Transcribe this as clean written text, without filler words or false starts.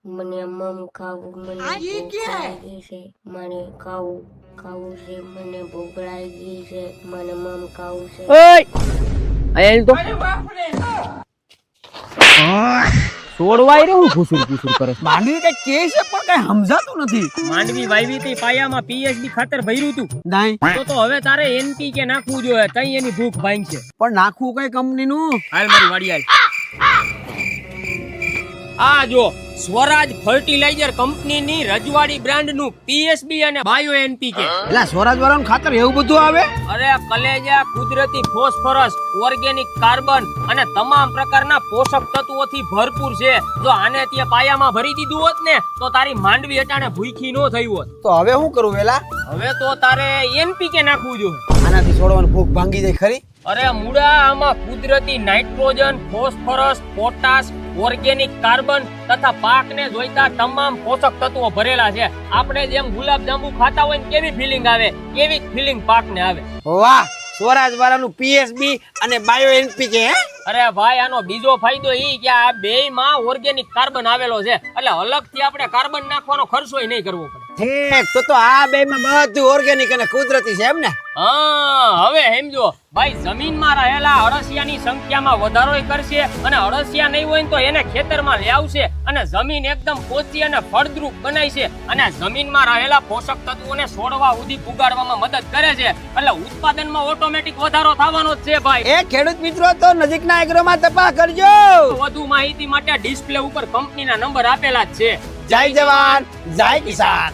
મને મમ ખાવું, મને ભૂખ લાગી છે, મને ખાવું ખાવું છે, મને ભૂખ લાગી છે, મને મમ ખાવું છે. ઓય આયલ તો છોડવાય રે હું ફૂસુર ફૂસુર કરે છે. માંડવી કઈ કે છે પણ કઈ સમજાતું નથી. માંડવી વાવી તી પાયામાં પીએચડી ખાતર ભર્યું તું નહીં તો હવે તારે એનપીકે નાખવું જોઈએ તઈ એની ભૂખ ભાંગશે. પણ નાખવું કઈ કંપનીનું? હાલ મારી વાડી હાલ. આ જો સ્વરાજ ફર્ટિલાઇઝર કંપનીની રજવાડી બ્રાન્ડનું પીએસબી અને બાયો એનપીકે. એટલે સ્વરાજ વાળાનું ખાતર એવું બધું આવે? અરે કલેજા કુદરતી ફોસ્ફરસ, ઓર્ગેનિક કાર્બન અને તમામ પ્રકારના પોષક તત્વોથી ભરપૂર છે. જો આને તે પાયામાં ભરી દીધું હોત ને તો તારી માંડવી અટાણે ભૂખી નો થઈ હોત. તો હવે શું કરું વેલા? હવે તો તારે એનપીકે નાખવું જોઈએ. આનાથી છોડવાનું ભૂખ ભાંગી જાય ખરી? અરે મુડા આમાં કુદરતી nitrogen, phosphorus, potash, organic carbon તથા પાકને જોઈતા તમામ પોષક તત્વો ભરેલા છે. આપણે જેમ ગુલાબ જાંબુ ખાતા હોય ને કેવી ફીલિંગ આવે કેવી ફીલિંગ પાકને આવે. વાહ, સ્વરાજ વાળાનું પીએસબી અને બાયો એનપીકે હે? અરે ભાઈ આનો બીજો ફાયદો ઈ કે આ બેયમાં ઓર્ગેનિક કાર્બન આવેલો છે એટલે અલગથી આપણે કાર્બન નાખવાનો ખર્ચોય નહીં કરવો પડે. ઠીક, તો આ બેમાં બધું ઓર્ગેનિક અને કુદરતી છે એમ ને? હા હવે સમજો ભાઈ, જમીનમાં રહેલા અળસિયાની સંખ્યામાં વધારોય કરશે અને અળસિયા નહીં હોય ને તો એને ખેતરમાં લઈ આવશે અને જમીન એકદમ પોચી અને ફળદ્રુપ બનાય છે અને જમીનમાં રહેલા પોષક તત્વોને છોડવા સુધી પુગાડવામાં મદદ કરે છે એટલે ઉત્પાદનમાં ઓટોમેટિક વધારો થવાનો જ છે ભાઈ. એ ખેડૂત મિત્રો તો નજીકના એગ્રોમાં તપાસ કરજો. વધુ માહિતી માટે ડિસ્પ્લે ઉપર કંપનીના નંબર આપેલા જ છે. જય જવાન જય કિસાન.